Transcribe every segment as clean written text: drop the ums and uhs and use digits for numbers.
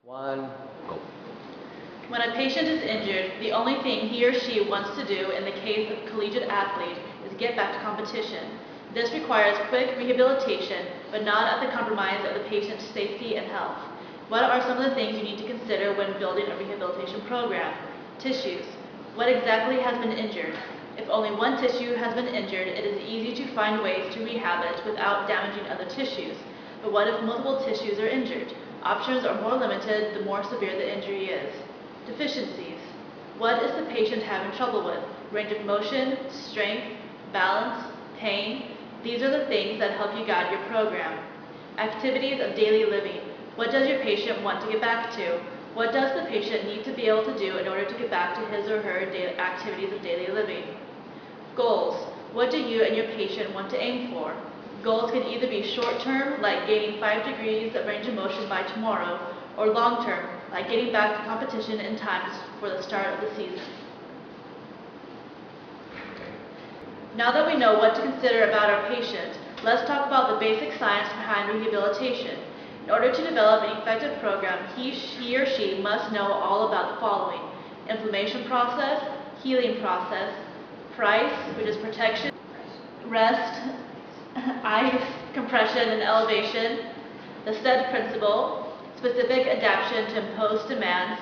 One, go. When a patient is injured, the only thing he or she wants to do in the case of a collegiate athlete is get back to competition. This requires quick rehabilitation, but not at the compromise of the patient's safety and health. What are some of the things you need to consider when building a rehabilitation program? Tissues. What exactly has been injured? If only one tissue has been injured, it is easy to find ways to rehab it without damaging other tissues. But what if multiple tissues are injured? Options are more limited the more severe the injury is. Deficiencies. What is the patient having trouble with? Range of motion, strength, balance, pain. These are the things that help you guide your program. Activities of daily living. What does your patient want to get back to? What does the patient need to be able to do in order to get back to his or her activities of daily living? Goals. What do you and your patient want to aim for? Goals can either be short-term, like gaining 5 degrees of range of motion by tomorrow, or long-term, like getting back to competition in time for the start of the season. Now that we know what to consider about our patient, let's talk about the basic science behind rehabilitation. In order to develop an effective program, he or she must know all about the following: inflammation process, healing process, price, which is protection, rest, ice, compression, and elevation, the SED principle, specific adaptation to imposed demands,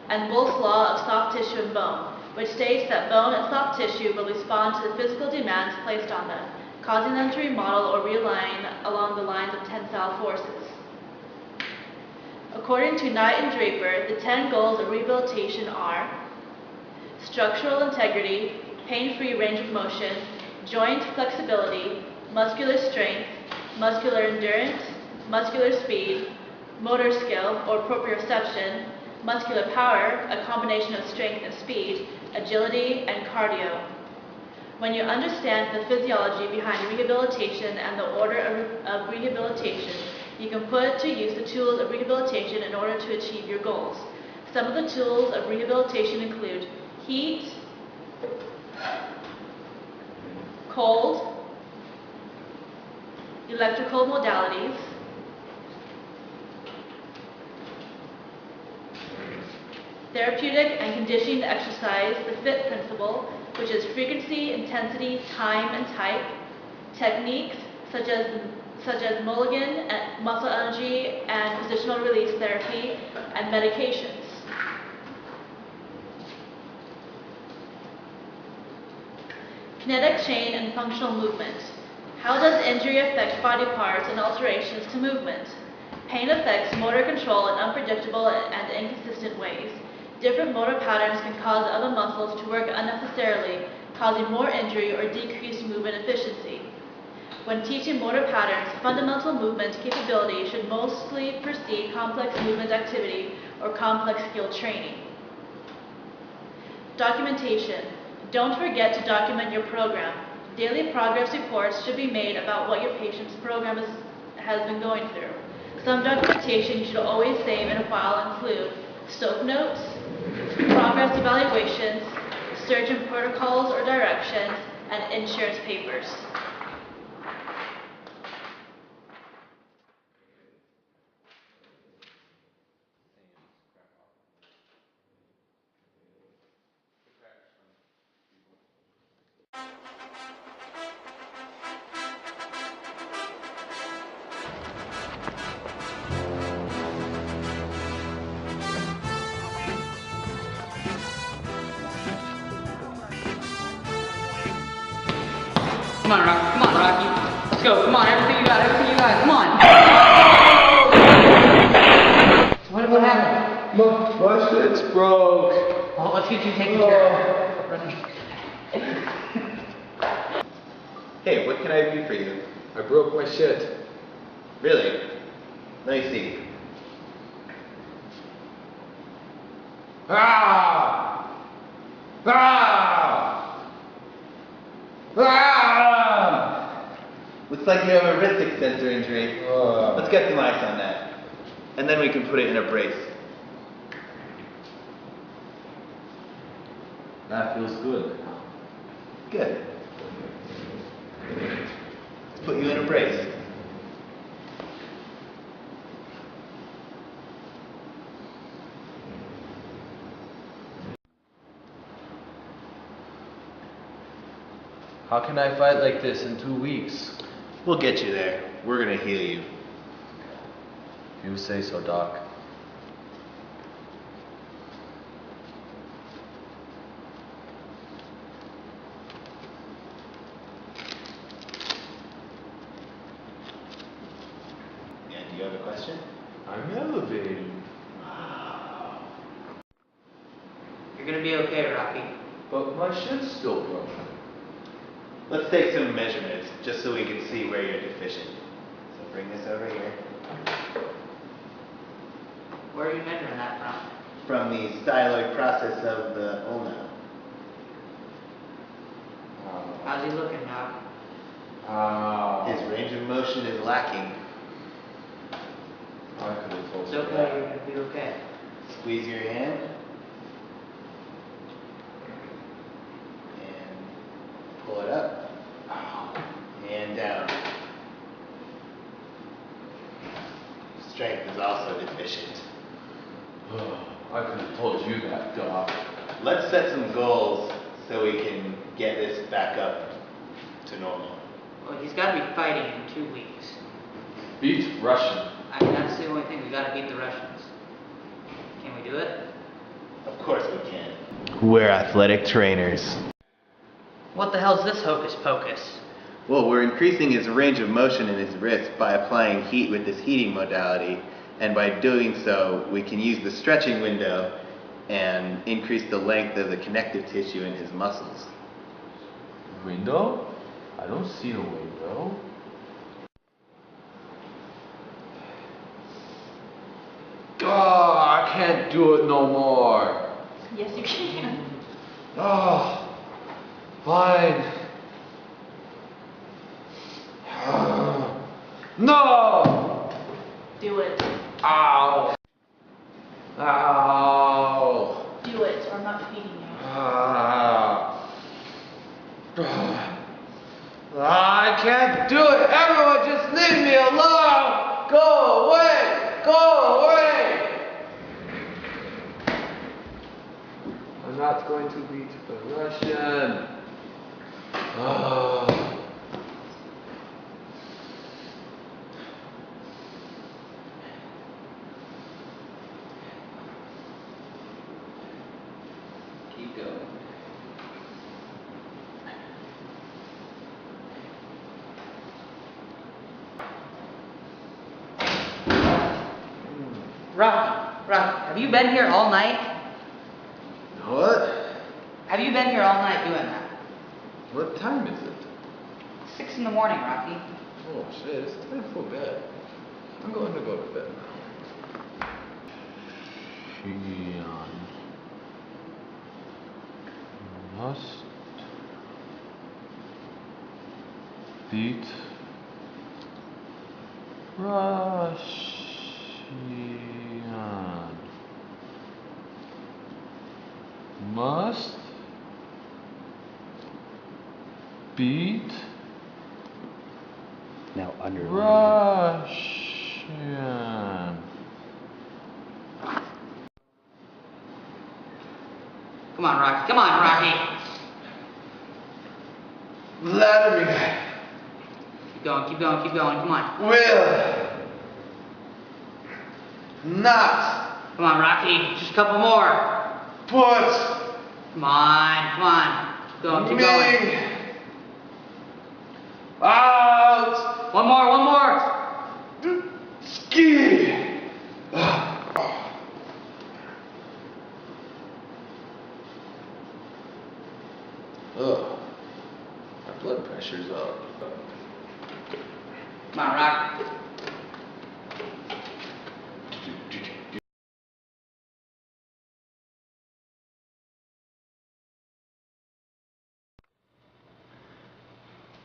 and Wolff's law of soft tissue and bone, which states that bone and soft tissue will respond to the physical demands placed on them, causing them to remodel or realign along the lines of tensile forces. According to Knight and Draper, the 10 goals of rehabilitation are structural integrity, pain-free range of motion, joint flexibility, muscular strength, muscular endurance, muscular speed, motor skill or proprioception, muscular power, a combination of strength and speed, agility, and cardio. When you understand the physiology behind rehabilitation and the order of rehabilitation, you can put to use the tools of rehabilitation in order to achieve your goals. Some of the tools of rehabilitation include heat, cold, electrical modalities, therapeutic and conditioning exercise, the FIT principle, which is frequency, intensity, time, and type, techniques such as Mulligan, muscle energy, and positional release therapy, and medications. Kinetic chain and functional movement. How does injury affect body parts and alterations to movement? Pain affects motor control in unpredictable and inconsistent ways. Different motor patterns can cause other muscles to work unnecessarily, causing more injury or decreased movement efficiency. When teaching motor patterns, fundamental movement capability should mostly precede complex movement activity or complex skill training. Documentation. Don't forget to document your program. Daily progress reports should be made about what your patient's program has been going through. Some documentation you should always save in a file include SOAP notes, progress evaluations, surgeon protocols or directions, and insurance papers. Come on, Rocky. Let's go. Come on, everything you got, come on. What happened? My shit's broke. Oh, let's get you taken care of. Hey, what can I do for you? I broke my shit. Really? Let me see. Ah! Ah! Ah! Looks like you have a wrist extensor injury. Let's get some ice on that. And then we can put it in a brace. That feels good. Good. Let's put you in a brace. How can I fight like this in 2 weeks? We'll get you there. We're gonna heal you. If you say so, Doc. Yeah, do you have a question? I'm elevating. You're gonna be okay, Rocky. But my shit's still broken. Let's take some measurements just so we can see where you're deficient. So bring this over here. Where are you measuring that from? From the styloid process of the ulna. How's he looking, Doc? His range of motion is lacking. I could have told It's you okay, that. you're gonna be okay. Squeeze your hand. And pull it up. And down. Strength is also deficient. I could have told you that, Doc. Let's set some goals so we can get this back up to normal. Well, he's gotta be fighting in 2 weeks. Beat Russian. I mean, that's the only thing, we gotta beat the Russians. Can we do it? Of course we can. We're athletic trainers. What the hell's this hocus pocus? Well, we're increasing his range of motion in his wrist by applying heat with this heating modality, and by doing so, we can use the stretching window and increase the length of the connective tissue in his muscles. Window? I don't see a window. I can't do it no more. Yes, you can. Fine. No! Do it. Ow! Ow! Do it, or I'm not feeding you. I can't do it! Everyone just leave me alone! Go away! Go away! I'm not going to beat the Russian. Keep going. Rocky, have you been here all night? What? Have you been here all night doing that? What time is it? 6 in the morning, Rocky. Oh shit, it's time for bed. I'm going to go to bed now. Shion must beat Russian. Must beat Now underline. Russian. Come on, Rocky. Come on, Rocky. Vladimir Keep going, keep going, keep going. Come on. will not Come on, Rocky. Just a couple more. put Come on, come on. Keep going, keep going. me out One more. ski. Ugh, my blood pressure's up. Come on, Rocky.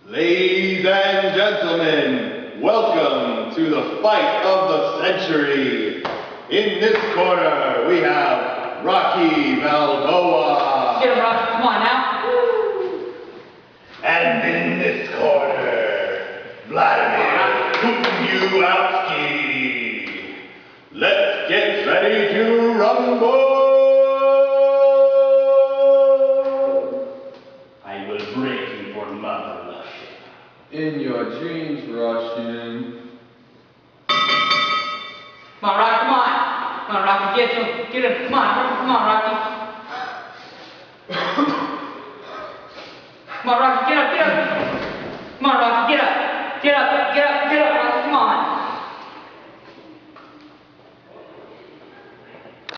Ladies and gentlemen, welcome to the fight of the century. In this corner, we have Rocky Balboa. Get him, Rocky. Come on now. And in this corner, Vladimir Putin-Ski. Let's get ready to rumble. I will break you for your mother, Russian? In your dreams, Russian. Come on, Rocky, come on. Come on, Rocky, get him. Get him. Come on, come on, Rocky. Come on, Rocky, get up, get up.